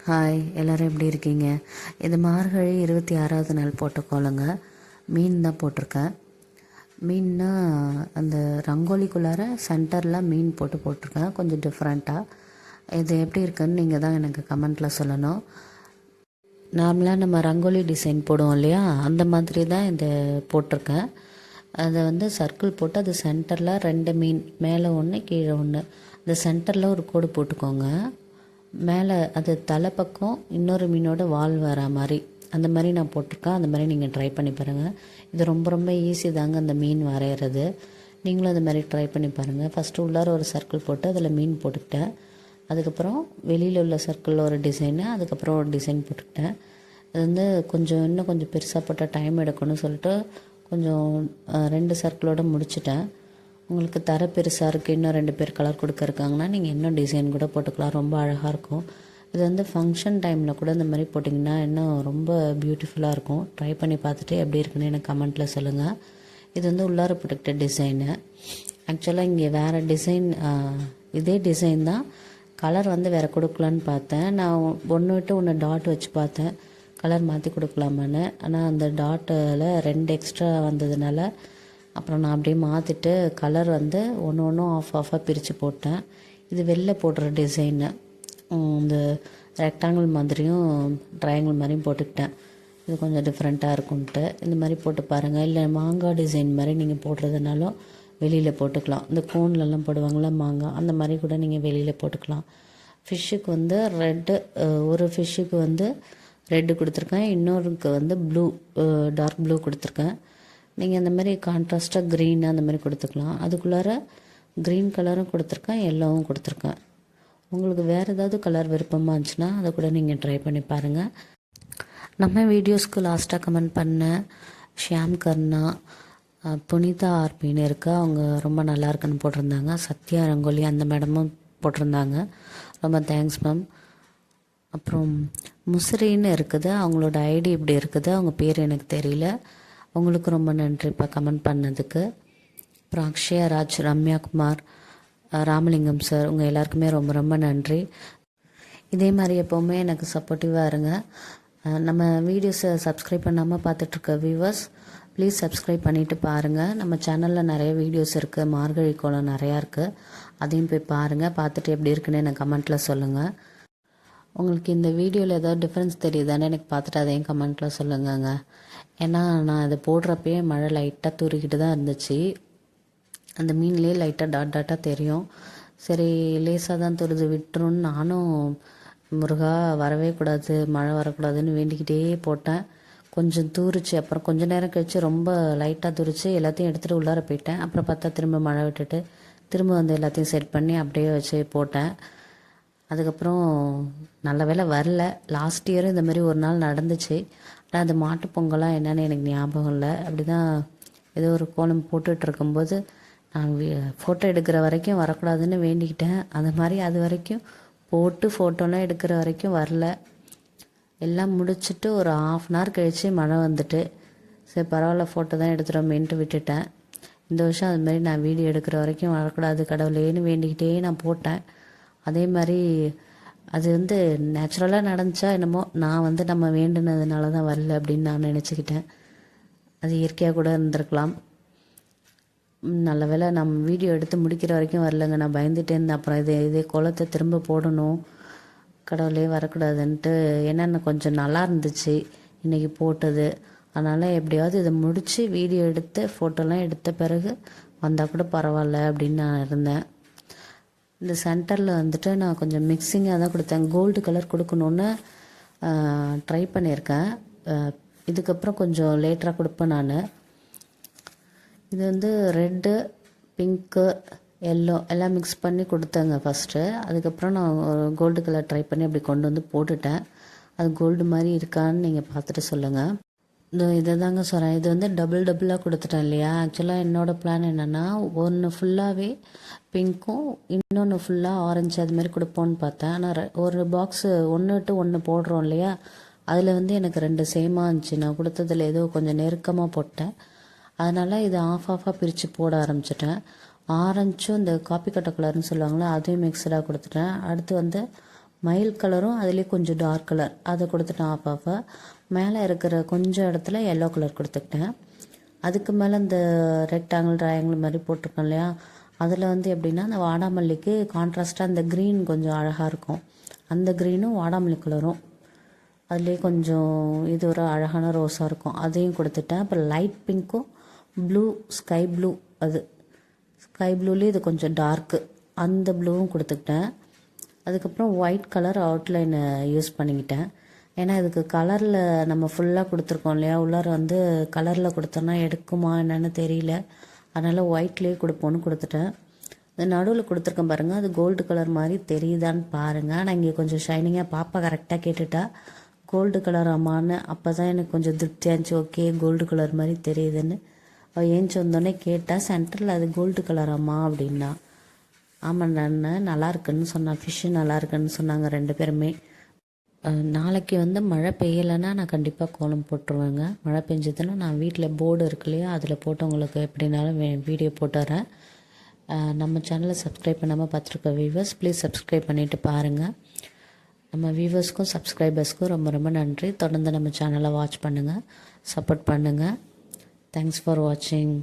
Hi, எல்லோரும் எப்படி இருக்கீங்க? இது மார்கழி 26வது நாள் போட்ட கோலங்க. மீன் தான் போட்டிருக்கேன். மீன்னா அந்த ரங்கோலிக்குள்ளார சென்டரில் மீன் போட்டிருக்கேன். கொஞ்சம் டிஃப்ரெண்ட்டாக. இது எப்படி இருக்குன்னு நீங்கள் தான் எனக்கு கமெண்ட்டில் சொல்லணும். நார்மலாக நம்ம ரங்கோலி டிசைன் போடுவோம் இல்லையா, அந்த மாதிரி தான் இதை போட்டிருக்கேன். அதை சர்க்கிள் போட்டு அது சென்டரில் 2 மீன், மேலே ஒன்று கீழே ஒன்று, அந்த சென்டரில் ஒரு கோடு போட்டுக்கோங்க. மேலே அது தலை பக்கம் இன்னொரு மீனோட வால் வர மாதிரி, அந்த மாதிரி நான் போட்டிருக்கேன். அந்த மாதிரி நீங்கள் ட்ரை பண்ணி பாருங்கள். இது ரொம்ப ரொம்ப ஈஸி தாங்க அந்த மீன் வரைகிறது. நீங்களும் அது மாதிரி ட்ரை பண்ணி பாருங்கள். ஃபஸ்ட்டு உள்ளார ஒரு சர்க்கிள் போட்டு அதில் மீன் போட்டுக்கிட்டேன். அதுக்கப்புறம் வெளியில் உள்ள சர்க்கிளில் ஒரு டிசைனு, அதுக்கப்புறம் ஒரு டிசைன் போட்டுக்கிட்டேன். அது இன்னும் கொஞ்சம் பெருசாக போட்டால் டைம் எடுக்கணும்னு சொல்லிட்டு கொஞ்சம் 2 சர்க்கிளோடு முடிச்சிட்டேன். உங்களுக்கு தர பெருசாக இருக்குது, இன்னும் 2 பேர் கலர் கொடுக்க இருக்காங்கன்னா நீங்கள் இன்னும் டிசைன் கூட போட்டுக்கலாம். ரொம்ப அழகாக இருக்கும். இது ஃபங்க்ஷன் டைமில் கூட இந்த மாதிரி போட்டிங்கன்னா இன்னும் ரொம்ப பியூட்டிஃபுல்லாக இருக்கும். ட்ரை பண்ணி பார்த்துட்டு எப்படி இருக்குன்னு எனக்கு கமெண்ட்டில் சொல்லுங்கள். இது உள்ளார போட்டுக்கிட்ட டிசைனு. ஆக்சுவலாக இங்கே வேறு டிசைன், இதே டிசைன் தான், கலர் வேறு கொடுக்கலான்னு பார்த்தேன். நான் ஒன்று விட்டு ஒன்று டாட் வச்சு பார்த்தேன் கலர் மாற்றி கொடுக்கலாமான்னு. ஆனால் அந்த டாட்டில் 2 எக்ஸ்ட்ரா வந்ததுனால அப்புறம் நான் அப்படியே மாற்றிட்டு கலர் ஒன்று ஒன்றும் ஆஃபாக பிரித்து போட்டேன். இது வெளில போடுற டிசைனு, இந்த ரெக்டாங்கிள் மாதிரியும் ட்ரையாங்கிள் மாதிரியும் போட்டுக்கிட்டேன். இது கொஞ்சம் டிஃப்ரெண்ட்டாக இருக்கும்ன்ட்டு இந்த மாதிரி போட்டு பாருங்கள். இல்லை மாங்காய் டிசைன் மாதிரி நீங்கள் போடுறதுனாலும் வெளியில் போட்டுக்கலாம். இந்த கோன்லலாம் போடுவாங்களா மாங்காய், அந்த மாதிரி கூட நீங்கள் வெளியில் போட்டுக்கலாம். ஃபிஷ்ஷுக்கு ரெட்டு, ஒரு ஃபிஷ்ஷுக்கு ரெட்டு கொடுத்துருக்கேன், இன்னொருக்கு ப்ளூ, டார்க் ப்ளூ கொடுத்துருக்கேன். நீங்கள் அந்த மாதிரி கான்ட்ராஸ்ட்டாக க்ரீன் அந்த மாதிரி கொடுத்துக்கலாம். அதுக்குள்ளார க்ரீன் கலரும் கொடுத்துருக்கேன், எல்லோவும் கொடுத்துருக்கேன். உங்களுக்கு வேறு ஏதாவது கலர் விருப்பமாக இருந்துச்சுன்னா அதை கூட நீங்கள் ட்ரை பண்ணி பாருங்கள். நம்ம வீடியோஸ்க்கு லாஸ்ட்டாக கமெண்ட் பண்ண ஷியாம் கர்ணா, புனிதா ஆர்பின்னு இருக்கா, அவங்க ரொம்ப நல்லா இருக்குன்னு போட்டிருந்தாங்க. சத்யா ரங்கோலி அந்த மேடமும் போட்டிருந்தாங்க. ரொம்ப தேங்க்ஸ் மேம். அப்புறம் முசிறின்னு இருக்குது, அவங்களோட ஐடி இப்படி இருக்குது, அவங்க பேர் எனக்கு தெரியல. உங்களுக்கு ரொம்ப நன்றிப்பா கமெண்ட் பண்ணதுக்கு. அப்புறம் அக்ஷயா ராஜ், ரம்யா குமார், ராமலிங்கம் சார், உங்கள் எல்லாருக்குமே ரொம்ப ரொம்ப நன்றி. இதே மாதிரி எப்போவுமே எனக்கு சப்போர்ட்டிவாக இருங்க. நம்ம வீடியோஸை சப்ஸ்கிரைப் பண்ணாமல் பார்த்துட்ருக்க வியூவர்ஸ் ப்ளீஸ் சப்ஸ்கிரைப் பண்ணிவிட்டு பாருங்கள். நம்ம சேனலில் நிறைய வீடியோஸ் இருக்குது, மார்கழி கோலம் நிறையா இருக்குது, அதையும் போய் பாருங்கள். பார்த்துட்டு எப்படி இருக்குன்னு எனக்கு கமெண்ட்டில் சொல்லுங்கள். உங்களுக்கு இந்த வீடியோவில் ஏதாவது டிஃப்ரென்ஸ் தெரியுதானே எனக்கு பார்த்துட்டு அதையும் கமெண்ட்டில் சொல்லுங்கங்க. ஏன்னா நான் அதை போடுறப்பயே மழை லைட்டாக தூரிக்கிட்டு தான் இருந்துச்சு. அந்த மீன்லேயே லைட்டாக டாட்டாக தெரியும். சரி லேசாக தான் தூருது விட்டுருன்னு நானும் முருகா வரவே கூடாது, மழை வரக்கூடாதுன்னு வேண்டிக்கிட்டே போட்டேன். கொஞ்சம் தூரிச்சு. அப்புறம் கொஞ்சம் நேரம் கழித்து ரொம்ப லைட்டாக தூரிச்சு, எல்லாத்தையும் எடுத்துகிட்டு உள்ளார போயிட்டேன். அப்புறம் பார்த்தா திரும்ப மழை விட்டுட்டு திரும்ப எல்லாத்தையும் செட் பண்ணி அப்படியே வச்சு போட்டேன். அதுக்கப்புறம் நல்ல வேலை வரல. லாஸ்ட் இயரும் இந்த மாதிரி ஒரு நாள் நடந்துச்சு. ஆனால் அது மாட்டு பொங்கலாக என்னன்னு எனக்கு ஞாபகம் இல்லை. அப்படி தான் ஏதோ ஒரு கோலம் போட்டுட்ருக்கும்போது நான் ஃபோட்டோ எடுக்கிற வரைக்கும் வரக்கூடாதுன்னு வேண்டிக்கிட்டேன். அது மாதிரி அது வரைக்கும் போட்டு ஃபோட்டோலாம் எடுக்கிற வரைக்கும் வரல. எல்லாம் முடிச்சுட்டு ஒரு 1/2 hour கழித்து மழை வந்துட்டு, சரி பரவாயில்ல ஃபோட்டோ தான் எடுத்துகிறோமேன்ட்டு விட்டுட்டேன். இந்த வருஷம் அது மாதிரி நான் வீடியோ எடுக்கிற வரைக்கும் வரக்கூடாது கடவுளேன்னு வேண்டிக்கிட்டே நான் போட்டேன். அதே மாதிரி அது நேச்சுரலாக நடந்துச்சா என்னமோ, நான் நம்ம வேண்டுனதுனால தான் வரல அப்படின்னு நான் நினச்சிக்கிட்டேன். அது இயற்கையாக கூட இருந்திருக்கலாம். நல்ல வேளை நம்ம வீடியோ எடுத்து முடிக்கிற வரைக்கும் வரலங்க. நான் பயந்துகிட்டே இருந்தேன். அப்புறம் இதே கோலத்தை திரும்ப போடணும், கடவுளே வரக்கூடாதுன்ட்டு. ஏன்னா கொஞ்சம் நல்லா இருந்துச்சு இன்றைக்கி போட்டது. அதனால் எப்படியாவது இதை முடித்து வீடியோ எடுத்து ஃபோட்டோலாம் எடுத்த பிறகு வந்தால் கூட பரவாயில்ல அப்படின்னு நான் இருந்தேன். இந்த சென்டரில் நான் கொஞ்சம் மிக்சிங்காக தான் கொடுத்தேன். கோல்டு கலர் கொடுக்கணுன்னு ட்ரை பண்ணியிருக்கேன். இதுக்கப்புறம் கொஞ்சம் லேட்டராக கொடுப்பேன் நான். இது ரெட்டு, பிங்க்கு, எல்லோ எல்லாம் மிக்ஸ் பண்ணி கொடுத்தேங்க ஃபஸ்ட்டு. அதுக்கப்புறம் நான் கோல்டு கலர் ட்ரை பண்ணி அப்படி கொண்டு போட்டுட்டேன். அது கோல்டு மாதிரி இருக்கான்னு நீங்கள் பார்த்துட்டு சொல்லுங்கள். இதை தாங்க சொல்கிறேன். இது டபுளாக கொடுத்துட்டேன் இல்லையா. ஆக்சுவலாக என்னோடய பிளான் என்னென்னா, ஒன்று ஃபுல்லாகவே பிங்க்கும் இன்னொன்று ஃபுல்லாக ஆரஞ்சு அதுமாரி கொடுப்போன்னு பார்த்தேன். ஆனால் ஒரு பாக்ஸு ஒன்று விட்டு ஒன்று போடுறோம் இல்லையா, அதில் எனக்கு 2 சேமாக இருந்துச்சு. நான் கொடுத்ததில் ஏதோ கொஞ்சம் நெருக்கமாக போட்டேன். அதனால் இதை ஆஃபாக பிரித்து போட ஆரம்பிச்சிட்டேன். ஆரஞ்சும் இந்த காப்பி கட்ட கலர்னு சொல்லுவாங்களே அதையும் மிக்சடாக கொடுத்துட்டேன். அடுத்து மயில் கலரும் அதுலேயே கொஞ்சம் டார்க் கலர் அதை கொடுத்துட்டேன் அப்பப்போ. மேலே இருக்கிற கொஞ்சம் இடத்துல எல்லோ கலர் கொடுத்துக்கிட்டேன். அதுக்கு மேலே இந்த ரெக்டாங்கிள் ட்ரையாங்கிள் மாதிரி போட்டிருக்கோம் இல்லையா, அதில் வந்து எப்படின்னா அந்த வாடாமல்லிக்கு கான்ட்ராஸ்ட்டாக அந்த க்ரீன் கொஞ்சம் அழகாக இருக்கும். அந்த க்ரீனும் வாடாமல்லி கலரும் அதுலேயே கொஞ்சம் இது ஒரு அழகான ரோஸாக இருக்கும், அதையும் கொடுத்துட்டேன். அப்புறம் லைட் பிங்க்கும் ப்ளூ ஸ்கை ப்ளூ, அது ஸ்கை ப்ளூலேயே இது கொஞ்சம் டார்க்கு, அந்த ப்ளூவும் கொடுத்துக்கிட்டேன். அதுக்கப்புறம் ஒயிட் கலர் அவுட்லைனை யூஸ் பண்ணிக்கிட்டேன். ஏன்னா இதுக்கு கலரில் நம்ம ஃபுல்லாக கொடுத்துருக்கோம் இல்லையா, உள்ளார வந்து கலரில் கொடுத்தோன்னா எடுக்குமா என்னென்னு தெரியல, அதனால் ஒயிட்லேயே கொடுப்போன்னு கொடுத்துட்டேன். இந்த நடுவில் கொடுத்துருக்கேன் பாருங்கள், அது கோல்டு கலர் மாதிரி தெரியுதான்னு பாருங்கள். நான் இங்கே கொஞ்சம் ஷைனிங்காக பாப்பா கரெக்டாக கேட்டுட்டா கோல்டு கலர் அம்மான்னு. அப்போ தான் எனக்கு கொஞ்சம் திருப்தியாக இருந்துச்சு, ஓகே கோல்டு கலர் மாதிரி தெரியுதுன்னு. அவள் ஏஞ்சி வந்தோடனே கேட்டால் சென்டரில் அது கோல்டு கலர் அம்மா அப்படின்னா. ஆமாம் நான் நல்லா இருக்குன்னு சொன்னான், ஃபிஷ்ஷு நல்லா இருக்குன்னு சொன்னாங்க 2 பேருமே. நாளைக்கு வந்து மழை பெய்யலைன்னா நான் கண்டிப்பாக கோலம் போட்டுருவேங்க. மழை பெஞ்சதுன்னா நான் வீட்டில் போர்டு இருக்கு இல்லையா, அதில் போட்டு உங்களுக்கு எப்படினாலும் வீடியோ போட்டுறேன். நம்ம சேனலை சப்ஸ்கிரைப் பண்ணாமல் பார்த்துருக்க வியூவர்ஸ் ப்ளீஸ் சப்ஸ்கிரைப் பண்ணிவிட்டு பாருங்கள். நம்ம வியூவர்ஸ்க்கும் சப்ஸ்கிரைபர்ஸ்க்கும் ரொம்ப ரொம்ப நன்றி. தொடர்ந்து நம்ம சேனலை வாட்ச் பண்ணுங்கள், சப்போர்ட் பண்ணுங்கள். தேங்க்ஸ் ஃபார் வாட்சிங்.